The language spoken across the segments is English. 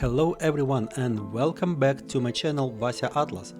Hello everyone and welcome back to my channel VasyaAtlas.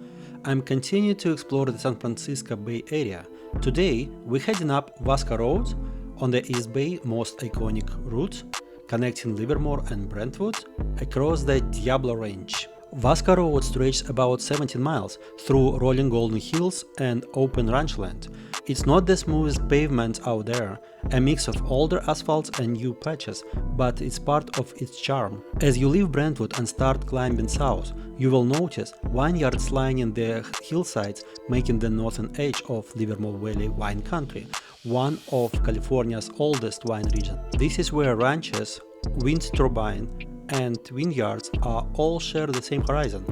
I'm continuing to explore the San Francisco Bay Area. Today we're heading up Vasco Road on the East Bay most iconic route connecting Livermore and Brentwood across the Diablo Range. Vasco Road stretches about 17 miles through rolling golden hills and open ranchland. It's not the smoothest pavement out there, a mix of older asphalt and new patches, but it's part of its charm. As you leave Brentwood and start climbing south, you will notice vineyards lining the hillsides, making the northern edge of Livermore Valley Wine Country, one of California's oldest wine regions. This is where ranches, wind turbines, and vineyards are all share the same horizon.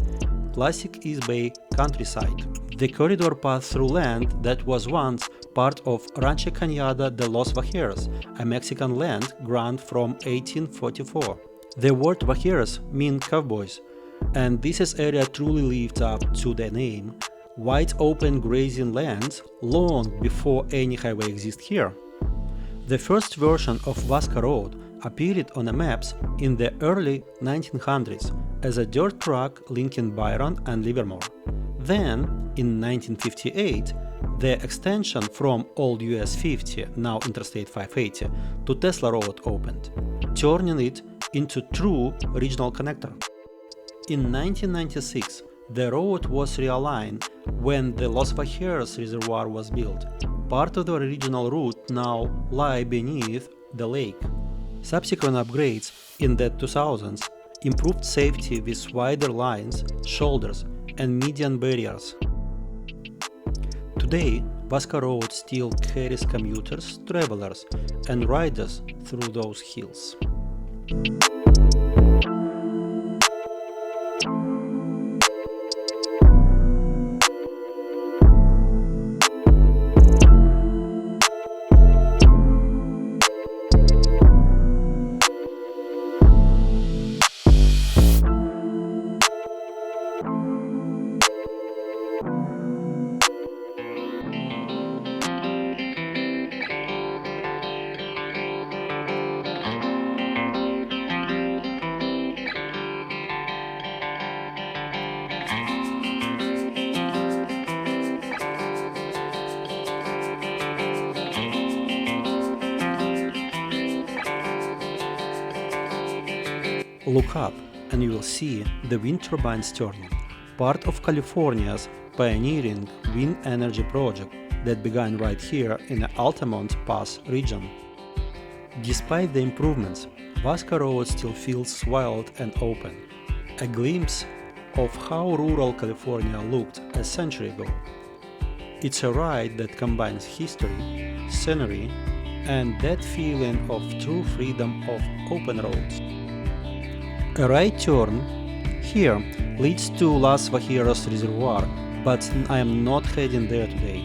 Classic East Bay countryside. The corridor passed through land that was once part of Rancho Cañada de los Vaqueros, a Mexican land grant from 1844. The word Vaqueros means cowboys, and this area truly lived up to the name. Wide open grazing lands long before any highway existed here. The first version of Vasco Road appeared on the maps in the early 1900s as a dirt track linking Byron and Livermore. Then, in 1958, the extension from Old US 50, now Interstate 580, to Tesla Road opened, turning it into true regional connector. In 1996, the road was realigned when the Los Vaqueros reservoir was built. Part of the original route now lie beneath the lake. Subsequent upgrades in the 2000s improved safety with wider lines, shoulders, and median barriers. Today, Vasco Road still carries commuters, travelers, and riders through those hills. Look up and you will see the wind turbines turning, part of California's pioneering wind energy project that began right here in the Altamont Pass region. Despite the improvements, Vasco Road still feels wild and open, a glimpse of how rural California looked a century ago. It's a ride that combines history, scenery, and that feeling of true freedom of open roads. A right turn here leads to Los Vaqueros Reservoir, but I am not heading there today.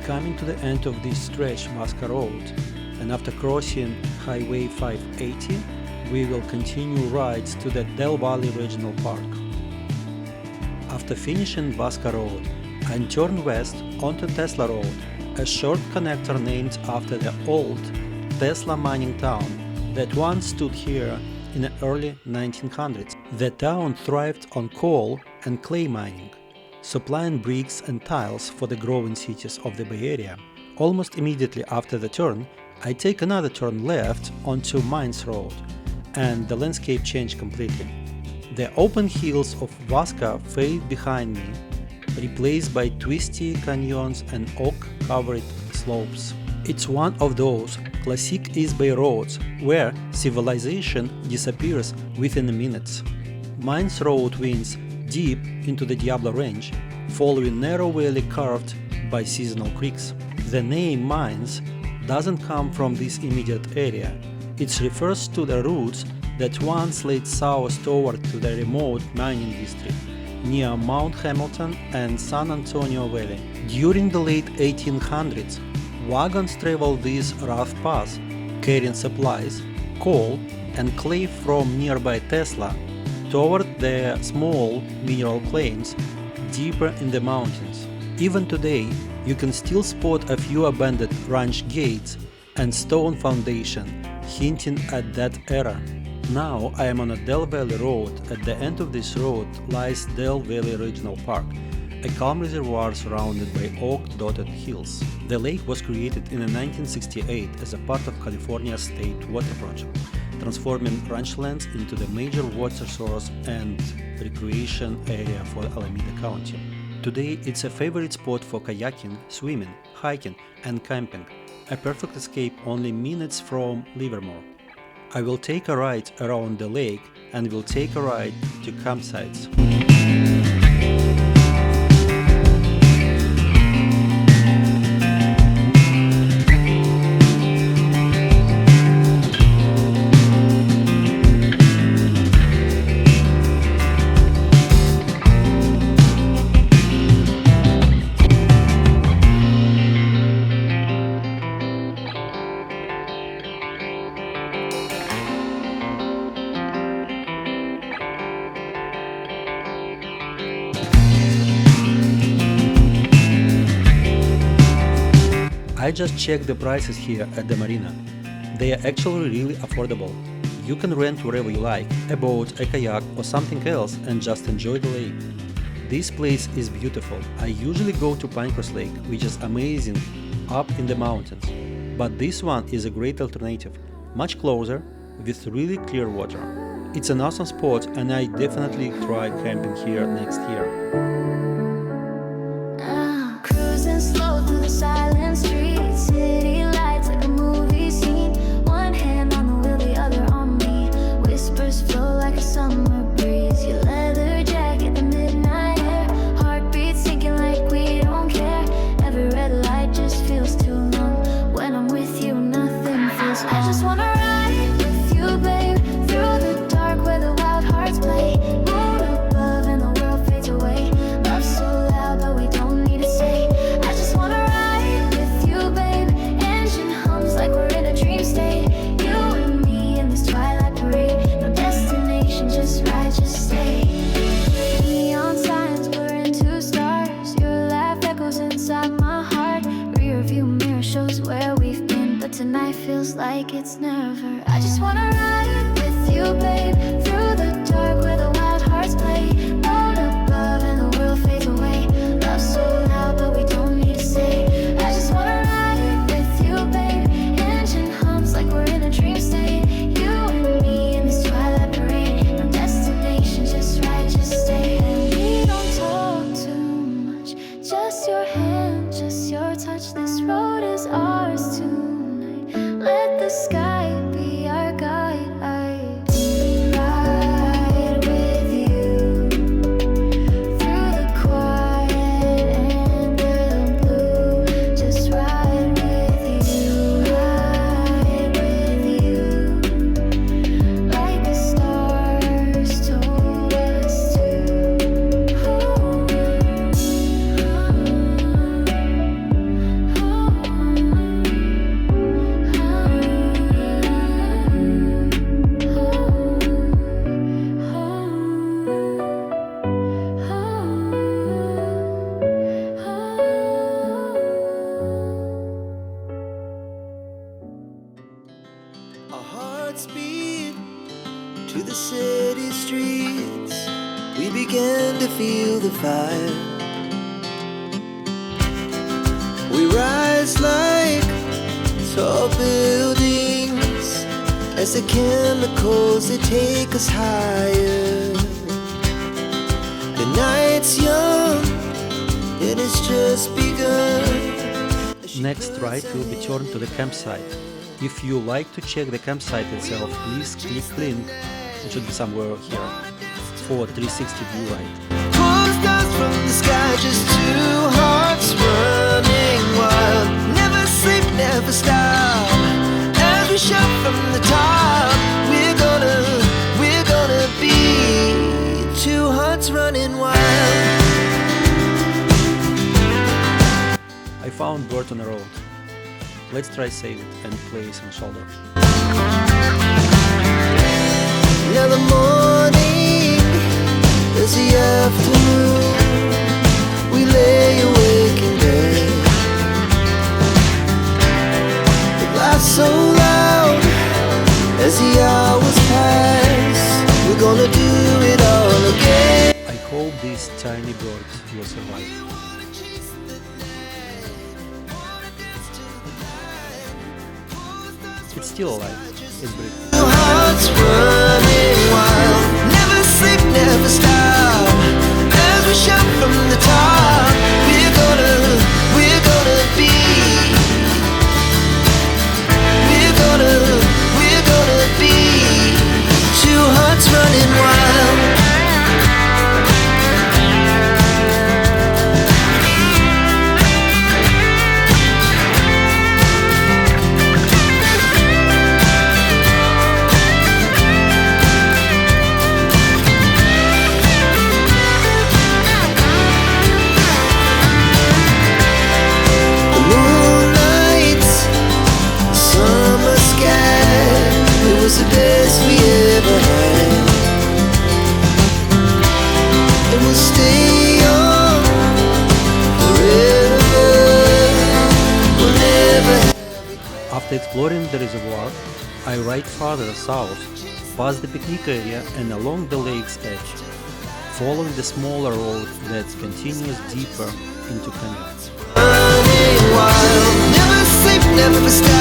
Coming to the end of this stretch Vasco Road, and after crossing Highway 580, we will continue rides to the Valle Regional Park. After finishing Vasco Road, I turn west onto Tesla Road, a short connector named after the old Tesla mining town that once stood here in the early 1900s. The town thrived on coal and clay mining, supplying bricks and tiles for the growing cities of the Bay Area. Almost immediately after the turn, I take another turn left onto Mines Road, and the landscape changed completely. The open hills of Vasco fade behind me, replaced by twisty canyons and oak-covered slopes. It's one of those classic East Bay roads, where civilization disappears within minutes. Mines road winds deep into the Diablo Range, following narrow valley carved by seasonal creeks. The name mines doesn't come from this immediate area. It refers to the routes that once led south toward to the remote mining district near Mount Hamilton and San Antonio Valley. During the late 1800s, wagons traveled these rough paths, carrying supplies, coal, and clay from nearby Tesla toward the small mineral claims deeper in the mountains. Even today, you can still spot a few abandoned ranch gates and stone foundation, hinting at that era. Now I am on a Del Valley Road. At the end of this road lies Del Valle Regional Park, a calm reservoir surrounded by oak-dotted hills. The lake was created in 1968 as a part of California's state water project, transforming ranchlands into the major water source and recreation area for Alameda County. Today it's a favorite spot for kayaking, swimming, hiking and camping, a perfect escape only minutes from Livermore. I will take a ride around the lake and will take a ride to campsites. I just checked the prices here at the marina. They are actually really affordable. You can rent wherever you like, a boat, a kayak or something else and just enjoy the lake. This place is beautiful. I usually go to Pinecrest Lake, which is amazing up in the mountains. But this one is a great alternative, much closer, with really clear water. It's an awesome spot and I definitely try camping here next year. Cruising slow through the silent streets, city lights like a movie scene. One hand on the wheel, the other on me. Whispers flow like a summer breeze. Your leather jacket, the midnight air. Heartbeat sinking like we don't care. Every red light just feels too long. When I'm with you, nothing feels. I just wanna ride with you, babe, through the dark where the wild hearts play. Moon above and the world fades away. Love so loud, but we don't need to say. I just wanna ride with you, babe. Engine hums like we're in a dream state. You and me in this twilight parade. No destination, just ride, just stay. Neon signs blur into stars. Your laugh echoes inside my heart. Rear view mirror shows where we've been, but tonight feels like it's never. I just wanna ride with you, babe, through the dark where the wild hearts play. Moon above and the world fades away. Love so loud, but we don't need to say. I just wanna ride with you, babe. Engine hums like we're in a dream state. You and me in this twilight parade. No destination, just ride, just stay. We don't talk too much, just your hand, just your touch. This road is ours tonight. Let the sky be our guide. Ride with you through the quiet and the blue. Just ride with you, like the stars told us Our hearts beat to the city streets. We began to feel the fire. We rise like tall buildings as the chemicals, they take us higher. The night's young and it's just begun. Next ride will be turned to the campsite. If you like to check the campsite itself, please click link, it should be somewhere here, for 360 view ride. Pours dust from the sky, just two hearts running wild. Never sleep, never stop. As we shout from the top, we're gonna be two hearts running wild. I found bird on the road. Let's try save it and place on shoulder. Now the morning is the afternoon. We lay awake in bed. It laughs so loud as the hours pass. We're gonna do it all again. I hope this tiny bird will survive. It's still alive. It's breathing. Two hearts running wild. Never sleep, never stop. As we shout from the top, we're gonna be. We're gonna be two hearts running wild. The best we ever had, and we'll stay on forever. We'll never. After exploring the reservoir, I ride farther south, past the picnic area and along the lake's edge, following the smaller road that continues deeper into canyon. Running wild, never sleep, never stop.